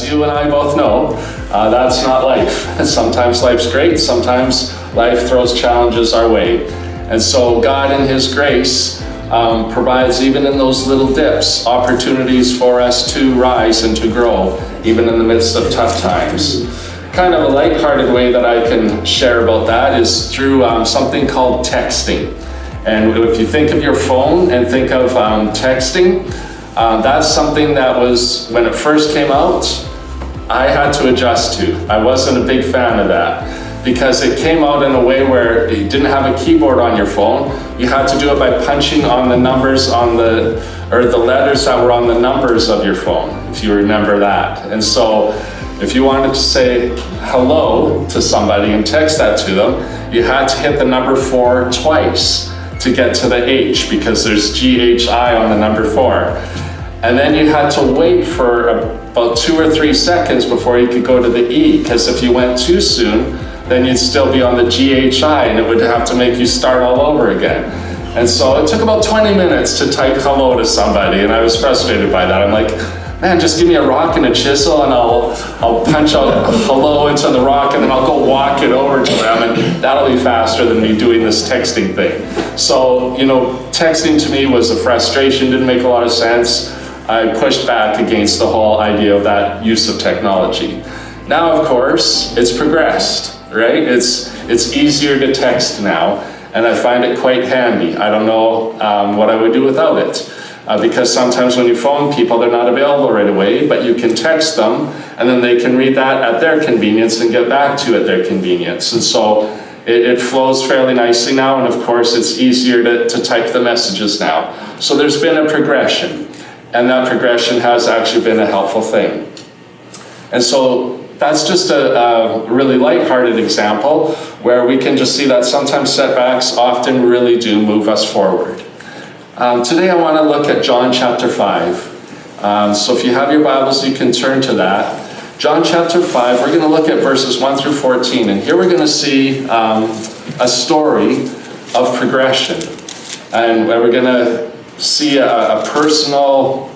as you and I both know, that's not life. Sometimes life's great, sometimes life throws challenges our way. And so God in His grace provides, even in those little dips, opportunities for us to rise and to grow, even in the midst of tough times. Kind of a lighthearted way that I can share about that is through something called texting. And if you think of your phone and think of texting, that's something that was, when it first came out, I had to adjust to. I wasn't a big fan of that because it came out in a way where you didn't have a keyboard on your phone. You had to do it by punching on the numbers on the letters that were on the numbers of your phone, if you remember that. And so if you wanted to say hello to somebody and text that to them, you had to hit the number 4 twice to get to the H, because there's GHI on the number 4. And then you had to wait for about 2 or 3 seconds before you could go to the E, because if you went too soon, then you'd still be on the GHI and it would have to make you start all over again. And so it took about 20 minutes to type hello to somebody, and I was frustrated by that. I'm like, man, just give me a rock and a chisel and I'll punch out hello into the rock and then I'll go walk it over to them, and that'll be faster than me doing this texting thing. So, texting to me was a frustration, didn't make a lot of sense. I pushed back against the whole idea of that use of technology. Now, of course, it's progressed, right? It's easier to text now, and I find it quite handy. I don't know what I would do without it. Because sometimes when you phone people, they're not available right away, but you can text them, and then they can read that at their convenience and get back to you at their convenience. And so it flows fairly nicely now, and of course it's easier to type the messages now. So there's been a progression, and that progression has actually been a helpful thing. And so that's just a really lighthearted example where we can just see that sometimes setbacks often really do move us forward. Today I want to look at John chapter 5. So if you have your Bibles, you can turn to that. John chapter 5, we're going to look at verses 1 through 14. And here we're going to see a story of progression. And we're going to see a personal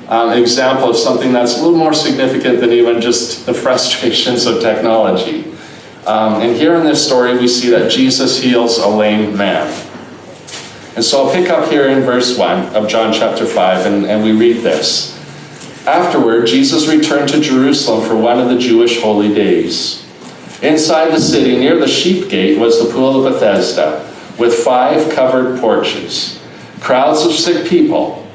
example of something that's a little more significant than even just the frustrations of technology. And here in this story, we see that Jesus heals a lame man. And so I'll pick up here in verse 1 of John chapter 5, and we read this. Afterward, Jesus returned to Jerusalem for one of the Jewish holy days. Inside the city, near the sheep gate, was the pool of Bethesda, with 5 covered porches. Crowds of sick people,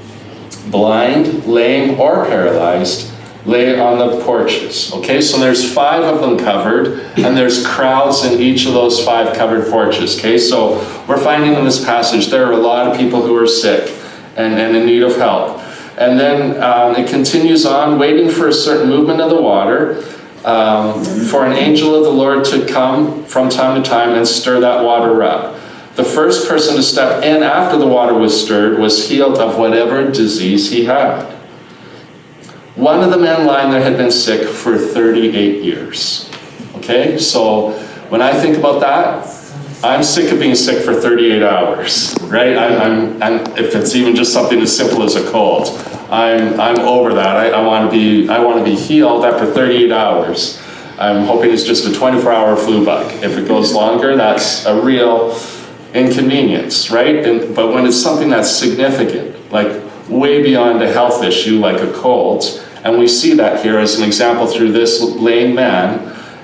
blind, lame, or paralyzed, lay on the porches. Okay, so there's 5 of them covered, and there's crowds in each of those 5 covered porches. Okay, so we're finding in this passage there are a lot of people who are sick and in need of help. And then it continues on, waiting for a certain movement of the water, for an angel of the Lord to come from time to time and stir that water up. The first person to step in after the water was stirred was healed of whatever disease he had. One of the men lying there had been sick for 38 years. Okay, so when I think about that, I'm sick of being sick for 38 hours, right? I'm if it's even just something as simple as a cold, I'm over that. I want to be healed after 38 hours. I'm hoping it's just a 24-hour flu bug. If it goes longer, that's a real inconvenience, right? But when it's something that's significant, like way beyond a health issue like a cold, and we see that here as an example through this lame man,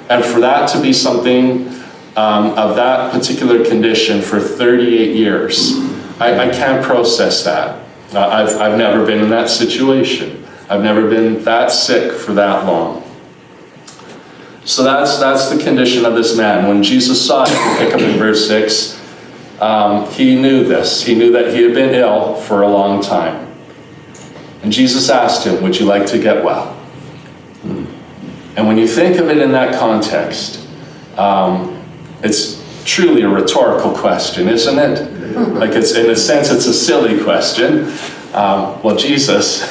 and for that to be something of that particular condition for 38 years, I can't process that. I've never been in that situation. I've never been that sick for that long. So that's the condition of this man. When Jesus saw him, pick up in verse 6, he knew this. He knew that he had been ill for a long time. And Jesus asked him, "Would you like to get well?" And when you think of it in that context, it's truly a rhetorical question, isn't it? Like, it's, in a sense, it's a silly question. Well, Jesus,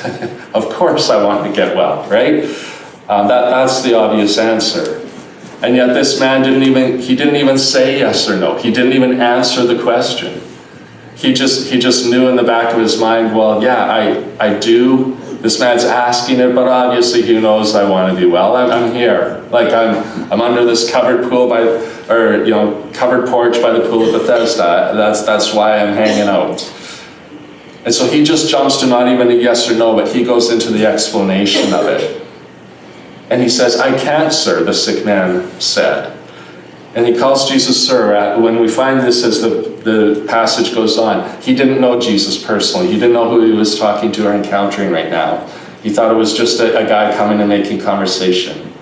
of course I want to get well, right? That's the obvious answer. And yet this man didn't even say yes or no. He didn't even answer the question. He just knew in the back of his mind, well, yeah, I do. This man's asking it, but obviously he knows I want to do well. I'm here. Like I'm under this covered pool covered porch by the pool of Bethesda. That's why I'm hanging out. And so he just jumps to not even a yes or no, but he goes into the explanation of it. And he says, "I can't, sir," the sick man said. And he calls Jesus sir. When we find this as the passage goes on, he didn't know Jesus personally. He didn't know who he was talking to or encountering right now. He thought it was just a guy coming and making conversation.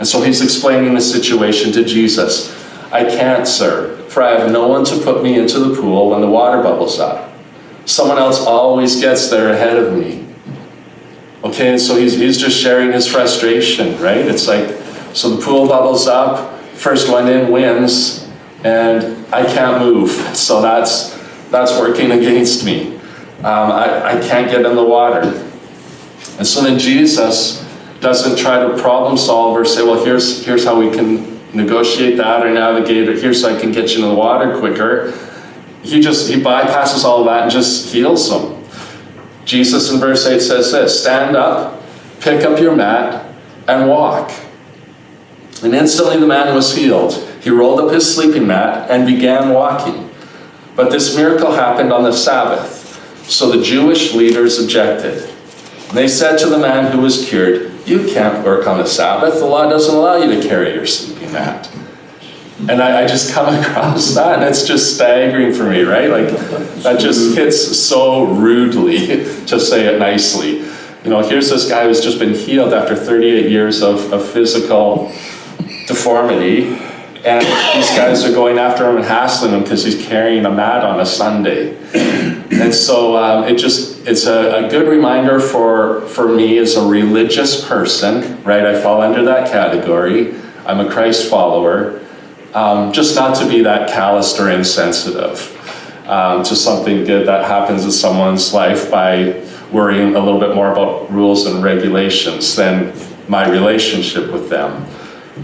And so he's explaining the situation to Jesus. "I can't, sir, for I have no one to put me into the pool when the water bubbles up. Someone else always gets there ahead of me." Okay, and so he's just sharing his frustration, right? It's like, so the pool bubbles up, first one in wins, and I can't move. So that's working against me. I can't get in the water. And so then Jesus doesn't try to problem solve or say, well, here's how we can negotiate that or navigate it. Here's how I can get you in the water quicker. He bypasses all of that and just heals them. Jesus in verse 8 says this, "Stand up, pick up your mat, and walk." And instantly the man was healed. He rolled up his sleeping mat and began walking. But this miracle happened on the Sabbath. So the Jewish leaders objected. And they said to the man who was cured, "You can't work on the Sabbath. The law doesn't allow you to carry your sleeping mat." And I just come across that, and it's just staggering for me, right? Like, that just hits so rudely, to say it nicely. Here's this guy who's just been healed after 38 years of physical deformity, and these guys are going after him and hassling him because he's carrying a mat on a Sunday. And so it's a good reminder for me as a religious person, right? I fall under that category. I'm a Christ follower. Just not to be that calloused or insensitive to something good that happens in someone's life by worrying a little bit more about rules and regulations than my relationship with them.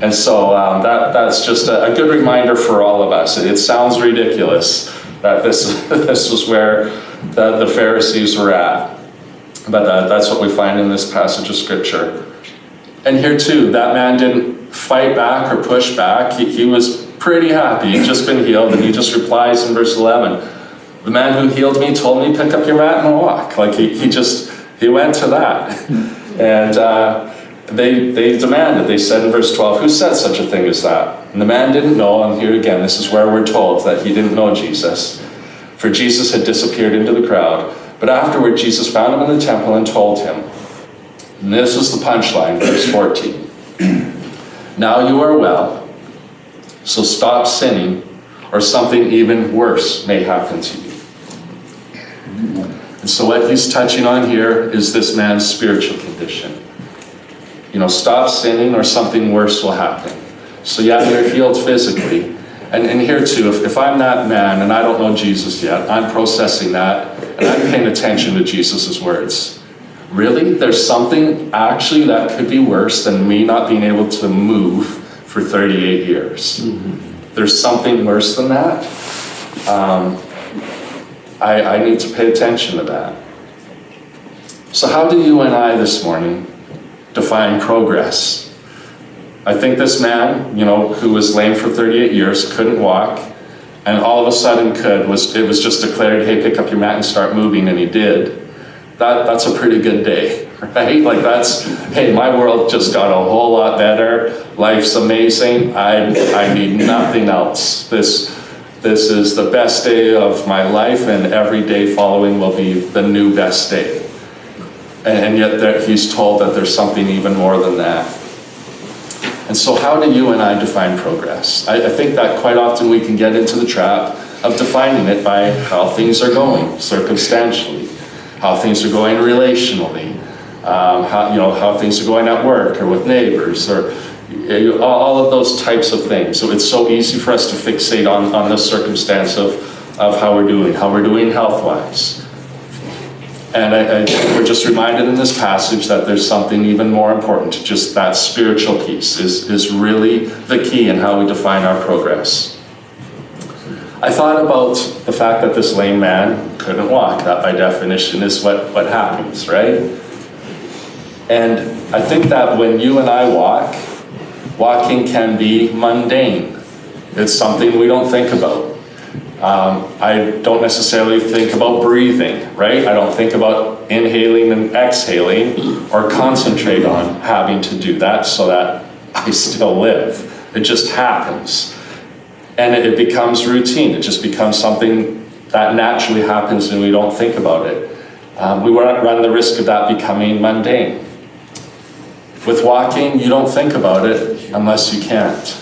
And so that's just a good reminder for all of us. It sounds ridiculous that this was where the Pharisees were at, but that's what we find in this passage of Scripture. And here too, that man didn't fight back or push back. He was pretty happy. He'd just been healed, and he just replies in verse 11, "The man who healed me told me, pick up your mat and walk." Like he went to that. And they demanded, they said in verse 12, "Who said such a thing as that?" And the man didn't know, and here again, this is where we're told that he didn't know Jesus, for Jesus had disappeared into the crowd. But afterward, Jesus found him in the temple and told him, and this is the punchline, verse 14, "Now you are well, so stop sinning, or something even worse may happen to you." And so what he's touching on here is this man's spiritual condition. Stop sinning, or something worse will happen. So yeah, you're healed physically. And here too, if I'm that man and I don't know Jesus yet, I'm processing that, and I'm paying attention to Jesus' words. Really? There's something actually that could be worse than me not being able to move for 38 years. Mm-hmm. There's something worse than that. I need to pay attention to that. So how do you and I this morning define progress? I think this man, who was lame for 38 years, couldn't walk, and all of a sudden it was just declared, "Hey, pick up your mat and start moving," and he did. That's a pretty good day, right? Like hey, my world just got a whole lot better. Life's amazing. I need nothing else. This is the best day of my life, and every day following will be the new best day. And yet he's told that there's something even more than that. And so how do you and I define progress? I think that quite often we can get into the trap of defining it by how things are going circumstantially, how things are going relationally, how things are going at work or with neighbors, or all of those types of things. So it's so easy for us to fixate on the circumstance of how we're doing health-wise. And we're just reminded in this passage that there's something even more important. Just that spiritual piece is really the key in how we define our progress. I thought about the fact that this lame man couldn't walk. That by definition is what happens, right? And I think that when you and I walk, walking can be mundane. It's something we don't think about. I don't necessarily think about breathing, right? I don't think about inhaling and exhaling or concentrate on having to do that so that I still live. It just happens. And it becomes routine. It just becomes something that naturally happens and we don't think about it. We run the risk of that becoming mundane. With walking, you don't think about it unless you can't.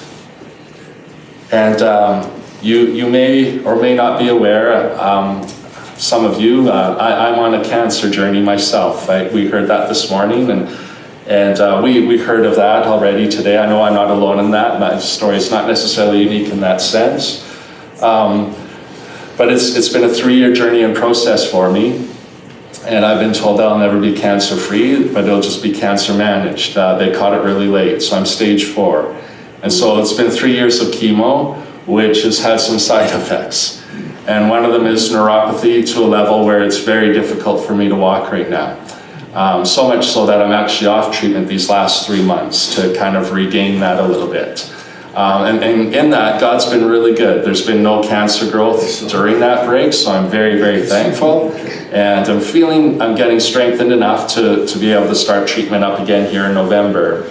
And you may or may not be aware, some of you, I'm on a cancer journey myself. We heard that this morning, and we heard of that already today. I know I'm not alone in that. My story is not necessarily unique in that sense. But it's been a 3-year journey and process for me. And I've been told that I'll never be cancer-free, but it'll just be cancer-managed. They caught it really late, so I'm stage 4. And so it's been 3 years of chemo, which has had some side effects. And one of them is neuropathy to a level where it's very difficult for me to walk right now. So much so that I'm actually off treatment these last 3 months to kind of regain that a little bit. And in that, God's been really good. There's been no cancer growth during that break, so I'm very, very thankful. And I'm feeling I'm getting strengthened enough to be able to start treatment up again here in November.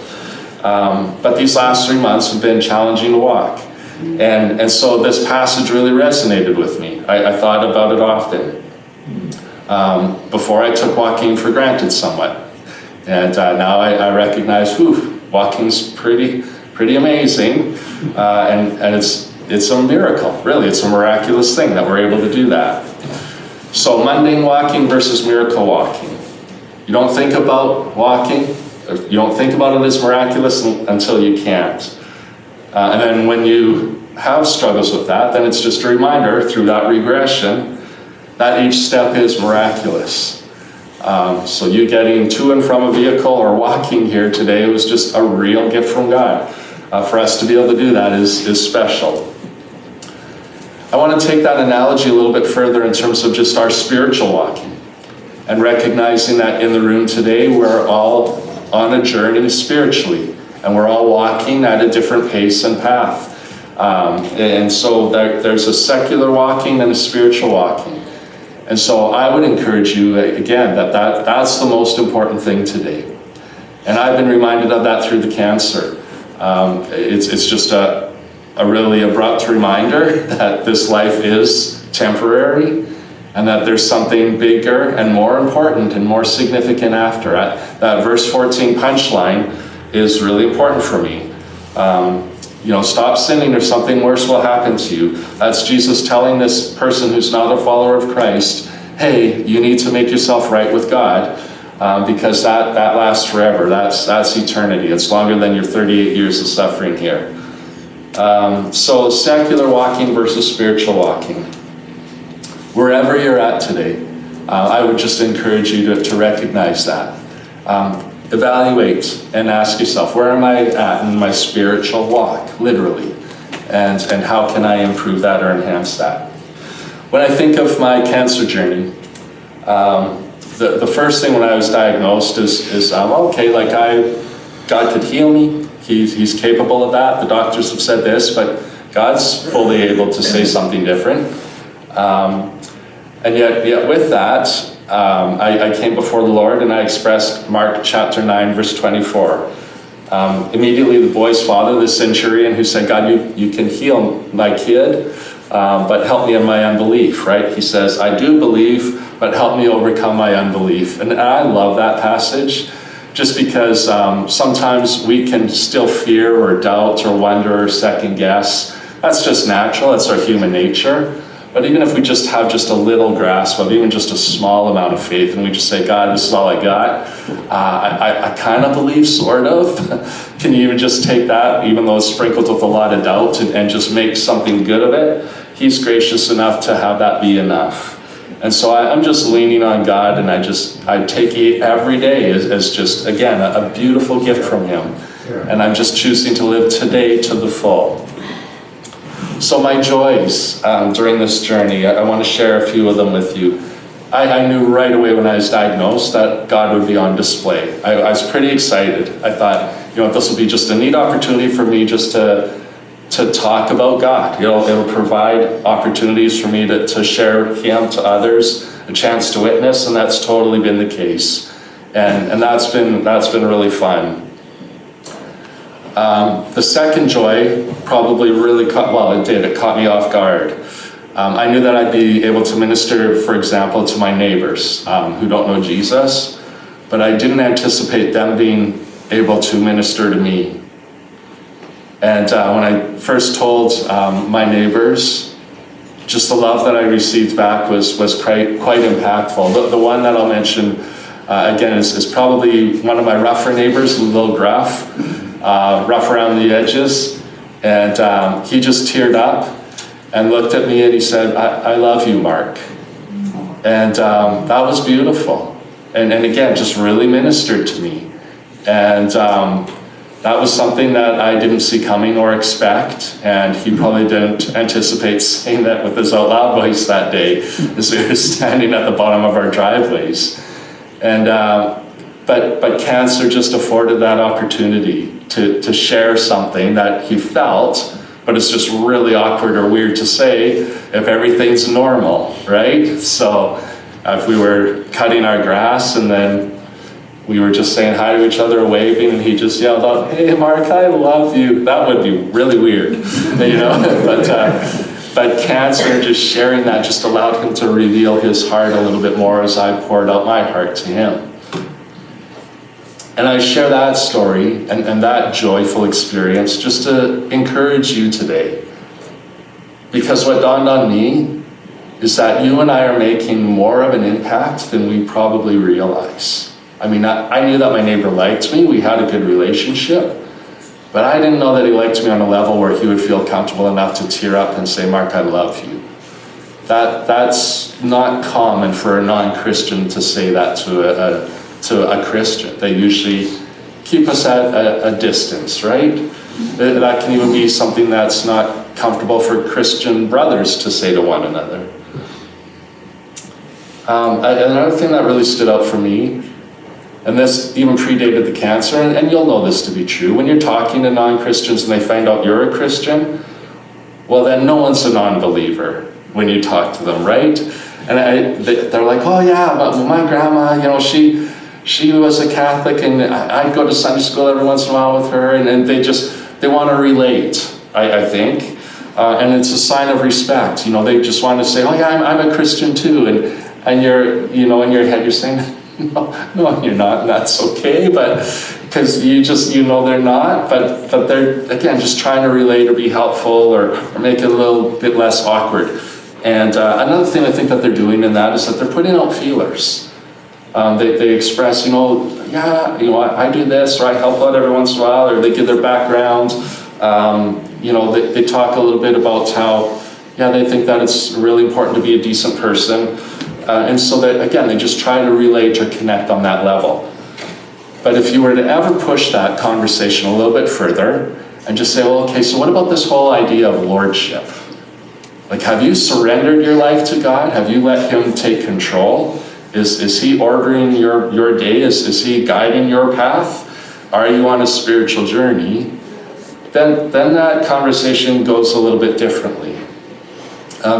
But these last 3 months have been challenging to walk. And so this passage really resonated with me. I thought about it often. Before I took walking for granted somewhat. And now I recognize, walking's pretty amazing. And it's a miracle, really. It's a miraculous thing that we're able to do that. So mundane walking versus miracle walking. You don't think about walking, you don't think about it as miraculous until you can't. And then when you have struggles with that, then it's just a reminder through that regression that each step is miraculous. So you getting to and from a vehicle or walking here today was just a real gift from God. For us to be able to do that is special. I want to take that analogy a little bit further in terms of just our spiritual walking and recognizing that in the room today we're all on a journey spiritually and we're all walking at a different pace and path. And so there's a secular walking and a spiritual walking. And so I would encourage you, again, that's the most important thing today. And I've been reminded of that through the cancer. It's just a really abrupt reminder that this life is temporary and that there's something bigger and more important and more significant after. That verse 14 punchline is really important for me. Stop sinning or something worse will happen to you. That's Jesus telling this person who's not a follower of Christ, hey, you need to make yourself right with God because that lasts forever. That's eternity. It's longer than your 38 years of suffering here. So secular walking versus spiritual walking. Wherever you're at today, I would just encourage you to recognize that. Evaluate and ask yourself, where am I at in my spiritual walk, literally? And how can I improve that or enhance that? When I think of my cancer journey, the first thing when I was diagnosed is God could heal me. He's capable of that. The doctors have said this, but God's fully able to say something different. And yet with that, I came before the Lord and I expressed Mark chapter 9, verse 24. Immediately the boy's father, the centurion, who said, God, you can heal my kid, but help me in my unbelief, right? He says, I do believe, but help me overcome my unbelief. And I love that passage. Just because sometimes we can still fear or doubt or wonder or second guess. That's just natural, that's our human nature. But even if we just have just a little grasp of even just a small amount of faith and we just say, God, this is all I got, I kind of believe, sort of. Can you even just take that, even though it's sprinkled with a lot of doubt, and just make something good of it? He's gracious enough to have that be enough. And so I'm just leaning on God, and I take it every day as just, again, a beautiful gift from Him. And I'm just choosing to live today to the full. So my joys during this journey, I want to share a few of them with you. I knew right away when I was diagnosed that God would be on display. I was pretty excited. I thought, this will be just a neat opportunity for me just to talk about God. It'll provide opportunities for me to share Him to others, a chance to witness, and that's totally been the case. And that's been really fun. The second joy probably really it caught me off guard. I knew that I'd be able to minister, for example, to my neighbors who don't know Jesus, but I didn't anticipate them being able to minister to me. And when I first told my neighbors, just the love that I received back was quite impactful. The one that I'll mention, again, is probably one of my rougher neighbors, a little gruff around the edges. And he just teared up and looked at me and he said, I love you, Mark. And that was beautiful. And again, just really ministered to me. And that was something that I didn't see coming or expect. And he probably didn't anticipate saying that with his out loud voice that day as we were standing at the bottom of our driveways. And but cancer just afforded that opportunity to share something that he felt, but it's just really awkward or weird to say if everything's normal, right? So if we were cutting our grass and then we were just saying hi to each other, waving, and he just yelled out, "Hey, Mark, I love you," that would be really weird, But cancer, just sharing that, just allowed him to reveal his heart a little bit more as I poured out my heart to him. And I share that story and that joyful experience just to encourage you today. Because what dawned on me is that you and I are making more of an impact than we probably realize. I mean, I knew that my neighbor liked me, we had a good relationship, but I didn't know that he liked me on a level where he would feel comfortable enough to tear up and say, "Mark, I love you." That's not common for a non-Christian to say that to a Christian. They usually keep us at a distance, right? That can even be something that's not comfortable for Christian brothers to say to one another. Another thing that really stood out for me, and this even predated the cancer, and you'll know this to be true, when you're talking to non-Christians and they find out you're a Christian, well then no one's a non-believer when you talk to them, right? And they're like, "Oh yeah, but my grandma, she was a Catholic and I'd go to Sunday school every once in a while with her," and they want to relate, I think. And it's a sign of respect. They just want to say, "Oh yeah, I'm a Christian too," and you're, in your head you're saying, no, you're not, and that's okay, but because they're not, but they're, again, just trying to relate or be helpful or make it a little bit less awkward. And another thing I think that they're doing in that is that they're putting out feelers. They express, I do this, or I help out every once in a while, or they give their background. They talk a little bit about how, they think that it's really important to be a decent person. And so that, again, they just try to relate or connect on that level. But if you were to ever push that conversation a little bit further and just say, well, okay, so what about this whole idea of lordship? Like, have you surrendered your life to God? Have you let Him take control? Is He ordering your day? Is He guiding your path? Are you on a spiritual journey? Then that conversation goes a little bit differently. I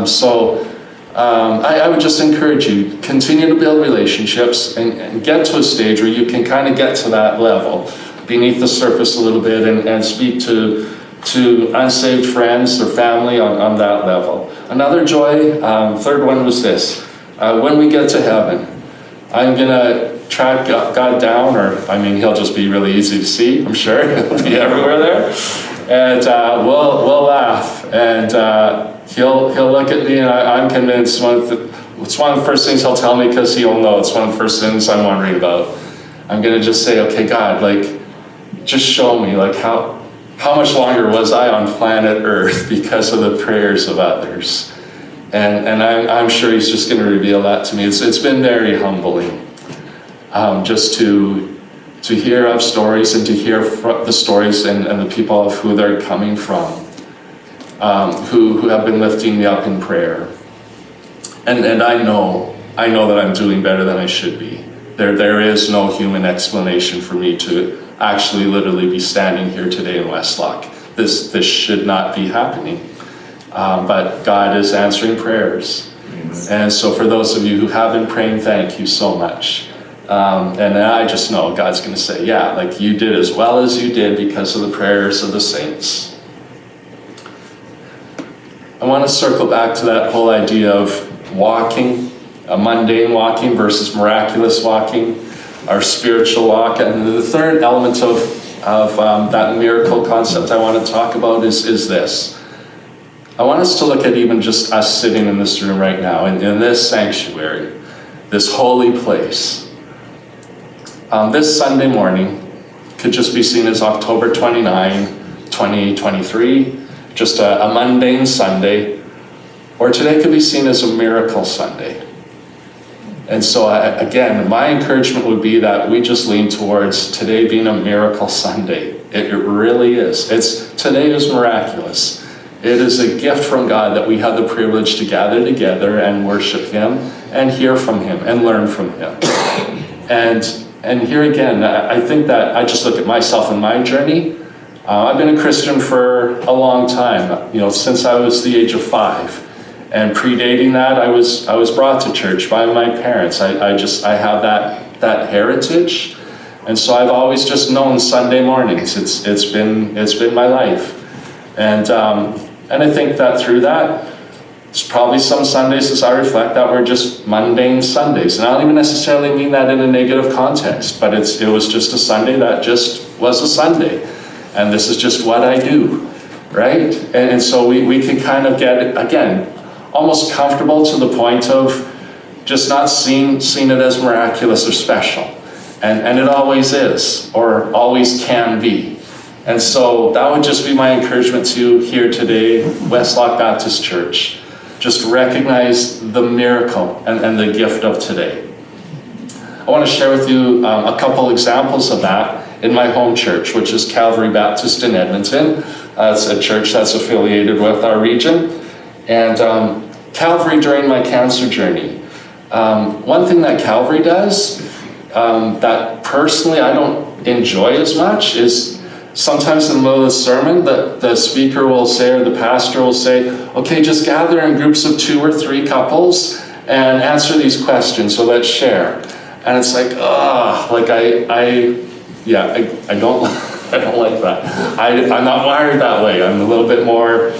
would just encourage you, continue to build relationships and get to a stage where you can kind of get to that level, beneath the surface a little bit, and speak to unsaved friends or family on that level. Another joy, third one was this. When we get to heaven, I'm going to track God down, He'll just be really easy to see, I'm sure. He'll be everywhere there. And we'll laugh, and he'll look at me, and I'm convinced it's one of the first things He'll tell me, because He'll know it's one of the first things I'm wondering about. I'm going to just say, okay, God, just show me, how much longer was I on planet Earth because of the prayers of others? And I'm sure He's just going to reveal that to me. It's been very humbling, just to hear of stories and to hear the stories and the people of who they're coming from, who have been lifting me up in prayer. And I know I know that I'm doing better than I should be. There is no human explanation for me to actually literally be standing here today in Westlock. This should not be happening. But God is answering prayers. And so for those of you who have been praying, thank you so much. And I just know God's going to say, yeah, like you did as well as you did because of the prayers of the saints. I want to circle back to that whole idea of walking, a mundane walking versus miraculous walking, our spiritual walk. And the third element of that miracle concept I want to talk about is this. I want us to look at even just us sitting in this room right now, in this sanctuary, this holy place. This Sunday morning could just be seen as October 29, 2023, just a mundane Sunday, or today could be seen as a miracle Sunday. And so again, my encouragement would be that we just lean towards today being a miracle Sunday. It really is. Today is miraculous. It is a gift from God that we have the privilege to gather together and worship Him and hear from Him and learn from Him. And here again, I think that I just look at myself and my journey. I've been a Christian for a long time, since I was the age of 5. And predating that, I was brought to church by my parents. I have that heritage. And so I've always just known Sunday mornings. It's been my life. And I think that through that, it's probably some Sundays as I reflect that were just mundane Sundays. And I don't even necessarily mean that in a negative context, but it was just a Sunday that just was a Sunday. And this is just what I do, right? And so we can kind of get, again, almost comfortable to the point of just not seeing it as miraculous or special. And it always is, or always can be. And so that would just be my encouragement to you here today, Westlock Baptist Church. Just recognize the miracle and the gift of today. I want to share with you a couple examples of that in my home church, which is Calvary Baptist in Edmonton. It's a church that's affiliated with our region. And Calvary during my cancer journey. One thing that Calvary does that personally I don't enjoy as much is sometimes in the middle of the sermon, the speaker will say, or the pastor will say, okay, just gather in groups of 2 or 3 couples and answer these questions, so let's share. And it's like, I don't I don't like that. I'm not wired that way. I'm a little bit more,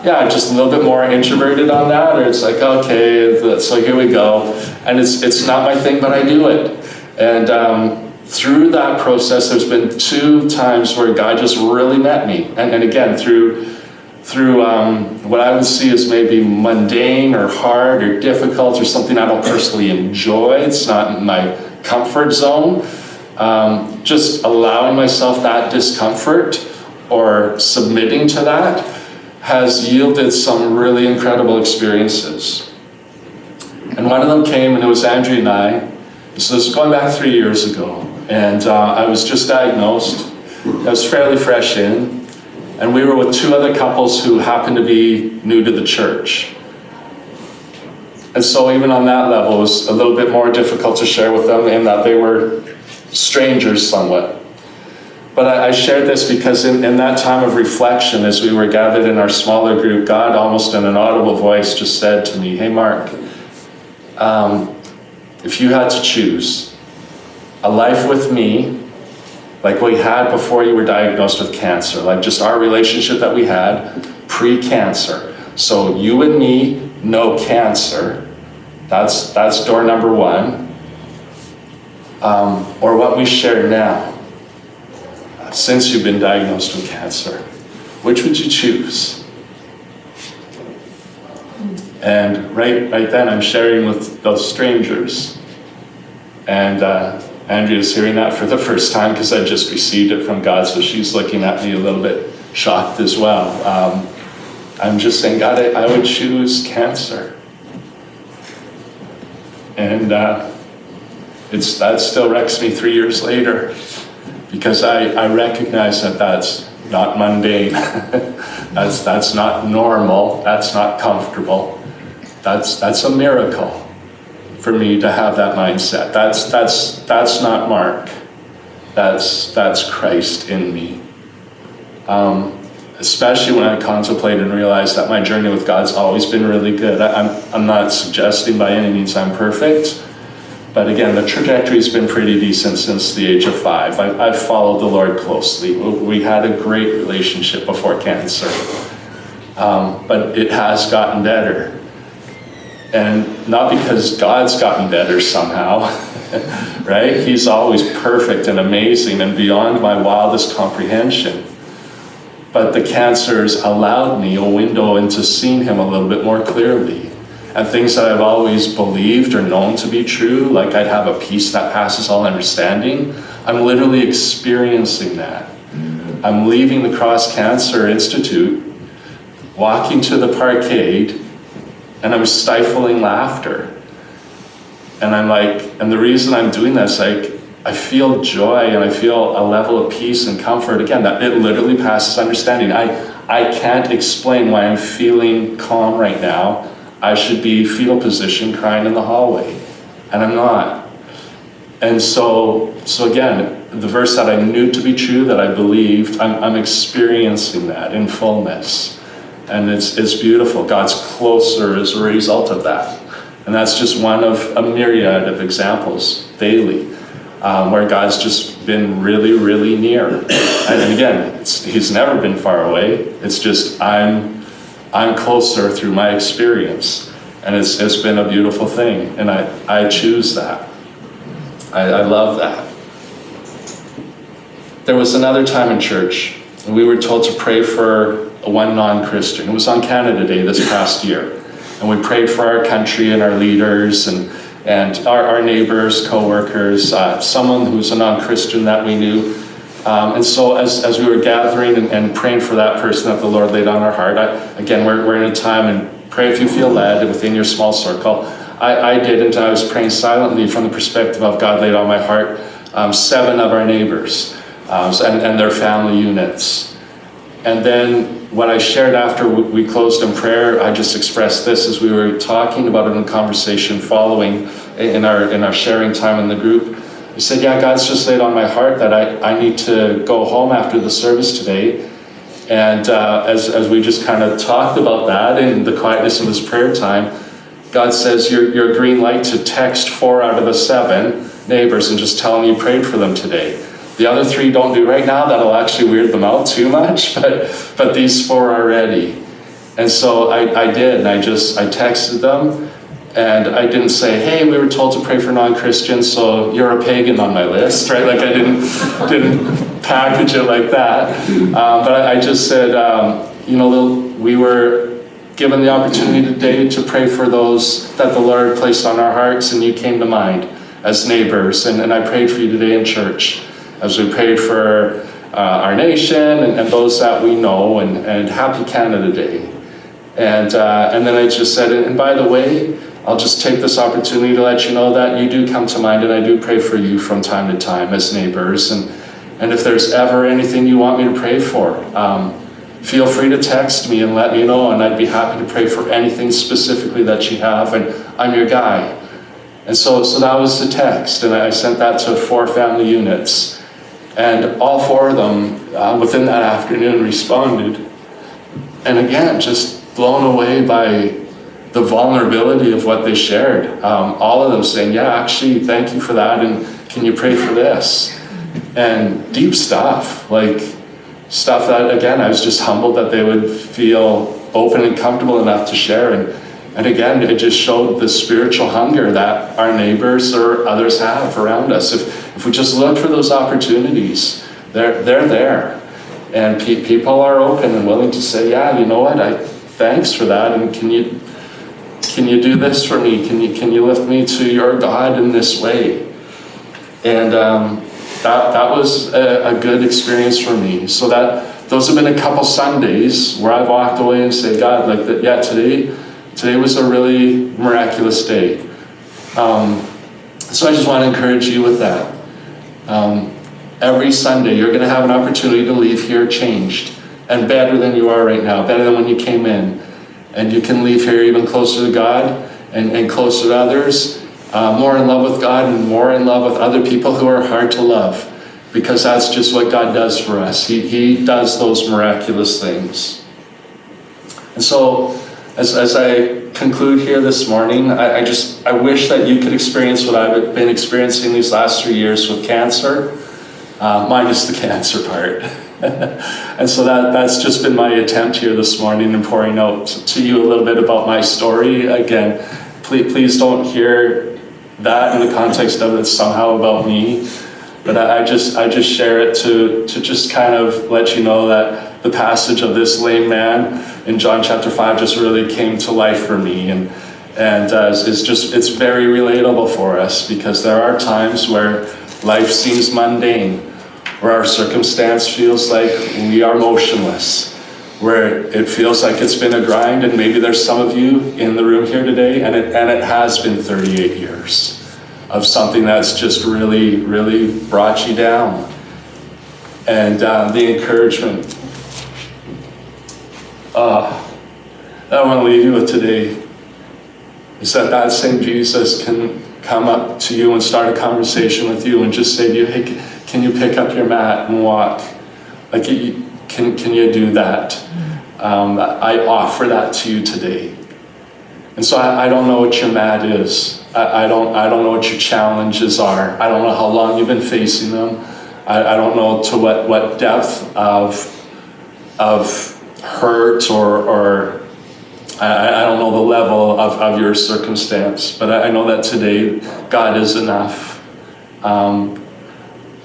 just a little bit more introverted on that, or it's like, okay, so here we go. And it's not my thing, but I do it. And through that process, there's been 2 times where God just really met me. And again, through what I would see as maybe mundane or hard or difficult or something I don't personally enjoy. It's not in my comfort zone. Just allowing myself that discomfort or submitting to that has yielded some really incredible experiences. And one of them came, and it was Andrea and I. So this is going back 3 years ago. And I was just diagnosed. I was fairly fresh in. And we were with 2 other couples who happened to be new to the church. And so even on that level, it was a little bit more difficult to share with them in that they were strangers somewhat. But I shared this because in that time of reflection, as we were gathered in our smaller group, God almost in an audible voice just said to me, hey Mark, if you had to choose a life with me, like we had before you were diagnosed with cancer, like just our relationship that we had pre-cancer. So you and me, no cancer. That's door number 1. Or what we share now, since you've been diagnosed with cancer. Which would you choose? And right then I'm sharing with those strangers. And Andrea's hearing that for the first time because I just received it from God, so she's looking at me a little bit shocked as well. I'm just saying, God, I would choose cancer. And that still wrecks me 3 years later because I recognize that that's not mundane. that's not normal. That's not comfortable. That's a miracle for me to have that mindset. That's not Mark. That's Christ in me. Especially when I contemplate and realize that my journey with God's always been really good. I'm not suggesting by any means I'm perfect, but again, the trajectory's been pretty decent since the age of 5. I've followed the Lord closely. We had a great relationship before cancer, but it has gotten better. And not because God's gotten better somehow, right? He's always perfect and amazing and beyond my wildest comprehension. But the cancer's allowed me a window into seeing him a little bit more clearly. And things that I've always believed or known to be true, like I'd have a peace that passes all understanding, I'm literally experiencing that. I'm leaving the Cross Cancer Institute, walking to the parkade, and I'm stifling laughter. And I'm like, and the reason I'm doing this, like, I feel joy and I feel a level of peace and comfort. Again, that it literally passes understanding. I can't explain why I'm feeling calm right now. I should be fetal position crying in the hallway, and I'm not. And so again, the verse that I knew to be true, that I believed, I'm experiencing that in fullness. And it's beautiful. God's closer as a result of that. And that's just one of a myriad of examples daily, where God's just been really, really near. And again, he's never been far away. It's just I'm closer through my experience. And it's been a beautiful thing. And I choose that. I love that. There was another time in church, and we were told to pray for one non-Christian. It was on Canada Day this past year. And we prayed for our country and our leaders and our neighbors, co-workers, someone who's a non-Christian that we knew. And so as we were gathering and praying for that person that the Lord laid on our heart, again, we're in a time, and pray if you feel led within your small circle. I didn't. I was praying silently from the perspective of God laid on my heart 7 of our neighbors and their family units. And then what I shared after we closed in prayer, I just expressed this as we were talking about it in conversation following in our sharing time in the group. I said, yeah, God's just laid on my heart that I need to go home after the service today. And as we just kind of talked about that in the quietness of this prayer time, God says, you're green light to text 4 out of the 7 neighbors and just tell them you prayed for them today. The other 3 don't do right now. That'll actually weird them out too much, but these 4 are ready. And so I did, and I texted them, and I didn't say, hey, we were told to pray for non-Christians, so you're a pagan on my list, right? Like I didn't package it like that. But I just said, we were given the opportunity today to pray for those that the Lord placed on our hearts, and you came to mind as neighbors, and I prayed for you today in church. As we prayed for our nation and those that we know, and Happy Canada Day. And then I just said, and by the way, I'll just take this opportunity to let you know that you do come to mind, and I do pray for you from time to time as neighbors. And if there's ever anything you want me to pray for, feel free to text me and let me know, and I'd be happy to pray for anything specifically that you have, and I'm your guy. And so that was the text, and I sent that to 4 family units. And all 4 of them within that afternoon responded. And again, just blown away by the vulnerability of what they shared. All of them saying, yeah, actually, thank you for that, and can you pray for this? And deep stuff, like stuff that, again, I was just humbled that they would feel open and comfortable enough to share. And again, it just showed the spiritual hunger that our neighbors or others have around us. If we just look for those opportunities, they're there. And people are open and willing to say, yeah, you know what, thanks for that, and can you do this for me? Can you lift me to your God in this way? And that was a good experience for me. So those have been a couple Sundays where I've walked away and said, God, like that, yeah, today was a really miraculous day. So I just want to encourage you with that. Every Sunday, you're going to have an opportunity to leave here changed and better than you are right now, better than when you came in. And you can leave here even closer to God and closer to others. more in love with God and more in love with other people who are hard to love, because that's just what God does for us. He does those miraculous things. And so as I conclude here this morning, I wish that you could experience what I've been experiencing these last 3 years with cancer, minus the cancer part. And so that's just been my attempt here this morning in pouring out to you a little bit about my story. Again, please don't hear that in the context of it's somehow about me, but I just share it to just kind of let you know that the passage of this lame man in John chapter 5 just really came to life for me, and it's very relatable for us, because there are times where life seems mundane, where our circumstance feels like we are motionless, where it feels like it's been a grind, and maybe there's some of you in the room here today, and it has been 38 years of something that's just really, really brought you down. And the encouragement that I want to leave you with today is that same Jesus can come up to you and start a conversation with you and just say to you, hey, can you pick up your mat and walk? Like, can you do that? I offer that to you today. And so I don't know what your mat is. I don't know what your challenges are. I don't know how long you've been facing them. I don't know to what depth of hurt or I don't know the level of your circumstance, but I know that today God is enough. I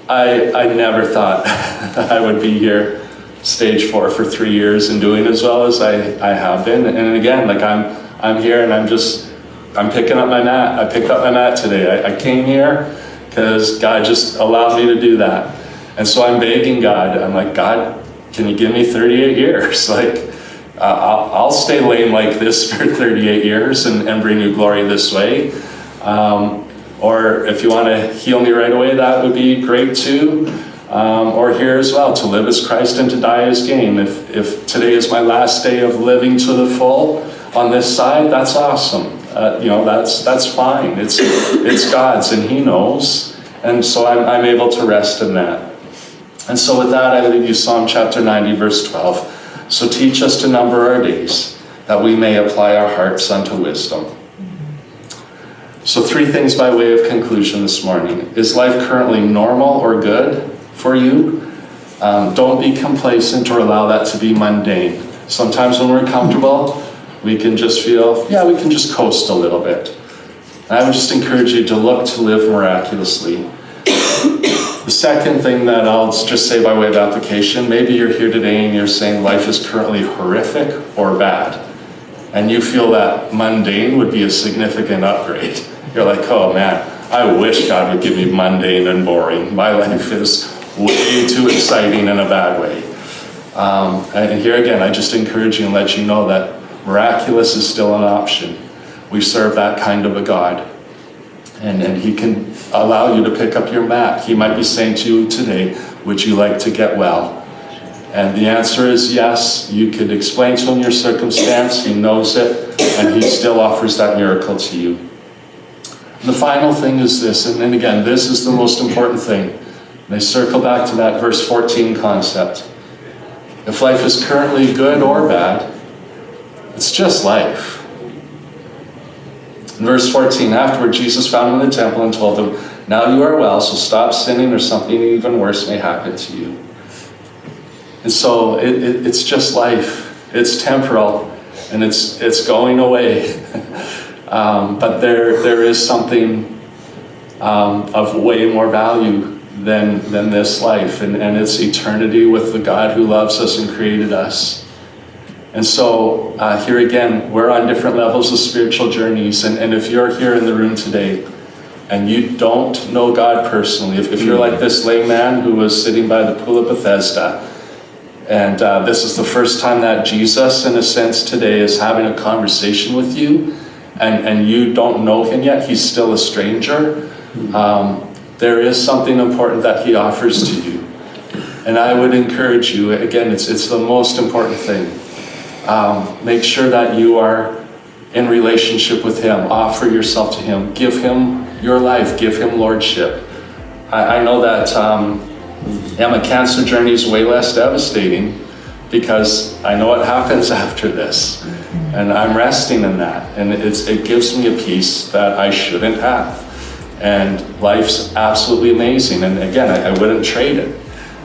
never thought I would be here, stage 4 for 3 years and doing as well as I have been. And again, like I'm here and I'm picking up my mat. I picked up my mat today. I came here because God just allowed me to do that. And so I'm begging God. I'm like, God, can you give me 38 years? Like, I'll stay lame like this for 38 years and bring you glory this way. Or if you want to heal me right away, that would be great too. Or here as well, to live as Christ and to die as gain. If today is my last day of living to the full on this side, that's awesome. That's fine. It's God's and He knows. And so I'm able to rest in that. And so with that, I leave you Psalm chapter 90, verse 12. So teach us to number our days, that we may apply our hearts unto wisdom. So 3 things by way of conclusion this morning. Is life currently normal or good for you? Don't be complacent or allow that to be mundane. Sometimes when we're comfortable, we can just feel, we can just coast a little bit. And I would just encourage you to look to live miraculously. The second thing that I'll just say by way of application, maybe you're here today and you're saying life is currently horrific or bad, and you feel that mundane would be a significant upgrade. You're like, oh man, I wish God would give me mundane and boring. My life is way too exciting in a bad way. And here again, I just encourage you and let you know that miraculous is still an option. We serve that kind of a God. And He can allow you to pick up your mat. He might be saying to you today, would you like to get well? And the answer is yes. You could explain to Him your circumstance. He knows it, and He still offers that miracle to you. And the final thing is this, and again, this is the most important thing. And I circle back to that verse 14 concept. If life is currently good or bad, it's just life. In verse 14, afterward, Jesus found him in the temple and told him, now you are well, so stop sinning or something even worse may happen to you. And so it's just life. It's temporal, and it's going away. But there is something of way more value than this life, and it's eternity with the God who loves us and created us. And so here again, we're on different levels of spiritual journeys. And if you're here in the room today and you don't know God personally, if you're like this lame man who was sitting by the pool of Bethesda, and this is the first time that Jesus, in a sense, today is having a conversation with you, and you don't know Him yet, He's still a stranger, there is something important that He offers to you. And I would encourage you, again, it's the most important thing. Make sure that you are in relationship with him. Offer yourself to him. Give him your life. Give him lordship. I know that my cancer journey is way less devastating because I know what happens after this. And I'm resting in that. And it gives me a peace that I shouldn't have. And life's absolutely amazing. And again, I wouldn't trade it.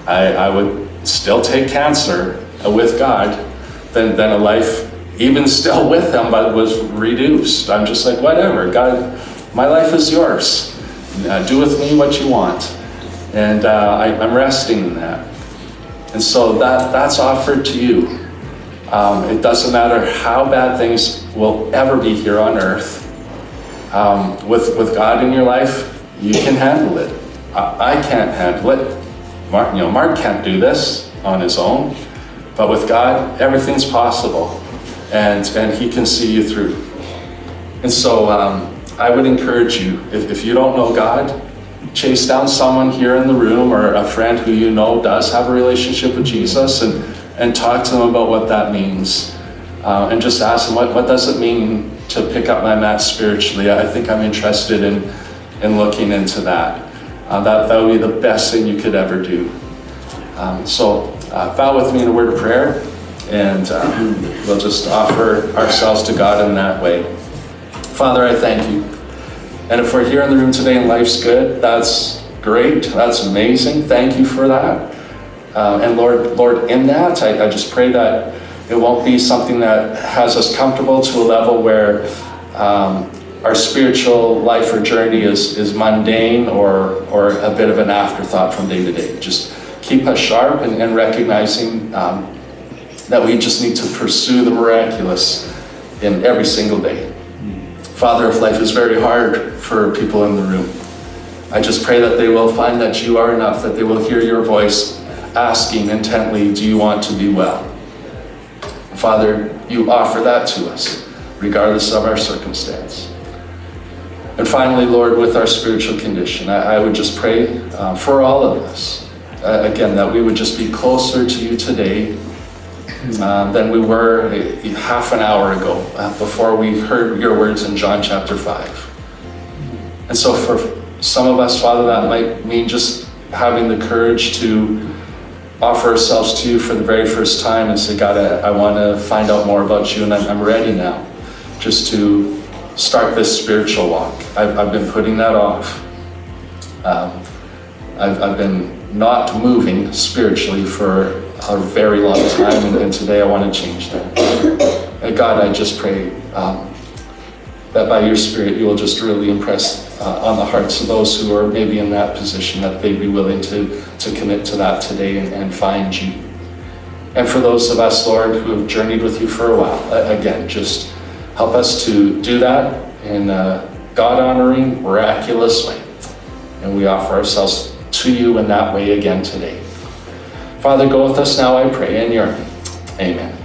I would still take cancer with God than a life even still with him, but was reduced. I'm just like, whatever, God, my life is yours. Do with me what you want. And I'm resting in that. And so that's offered to you. It doesn't matter how bad things will ever be here on earth. With God in your life, you can handle it. I can't handle it. Mark can't do this on his own. But with God, everything's possible. And he can see you through. And so I would encourage you, if you don't know God, chase down someone here in the room or a friend who you know does have a relationship with Jesus and talk to them about what that means. And just ask them, what does it mean to pick up my mat spiritually? I think I'm interested in looking into that. That would be the best thing you could ever do. So bow with me in a word of prayer, and we'll just offer ourselves to God in that way. Father, I thank you. And if we're here in the room today and life's good, that's great. That's amazing. Thank you for that. And Lord, in that, I just pray that it won't be something that has us comfortable to a level where our spiritual life or journey is mundane or a bit of an afterthought from day to day. Just keep us sharp and recognizing that we just need to pursue the miraculous in every single day. Father, if life is very hard for people in the room, I just pray that they will find that you are enough, that they will hear your voice asking intently, do you want to be well? Father, you offer that to us, regardless of our circumstance. And finally, Lord, with our spiritual condition, I would just pray for all of us, again, that we would just be closer to you today than we were half an hour ago before we heard your words in John chapter 5. And so for some of us, Father, that might mean just having the courage to offer ourselves to you for the very first time and say, God, I want to find out more about you, and I'm ready now just to start this spiritual walk. I've been putting that off. I've been not moving spiritually for a very long time, and today I want to change that. And God, I just pray that by your Spirit you will just really impress on the hearts of those who are maybe in that position, that they'd be willing to commit to that today and find you. And for those of us, Lord, who have journeyed with you for a while, again, just help us to do that in a God-honoring, miraculous way. And we offer ourselves to you in that way again today. Father, go with us now, I pray, in your name. Amen.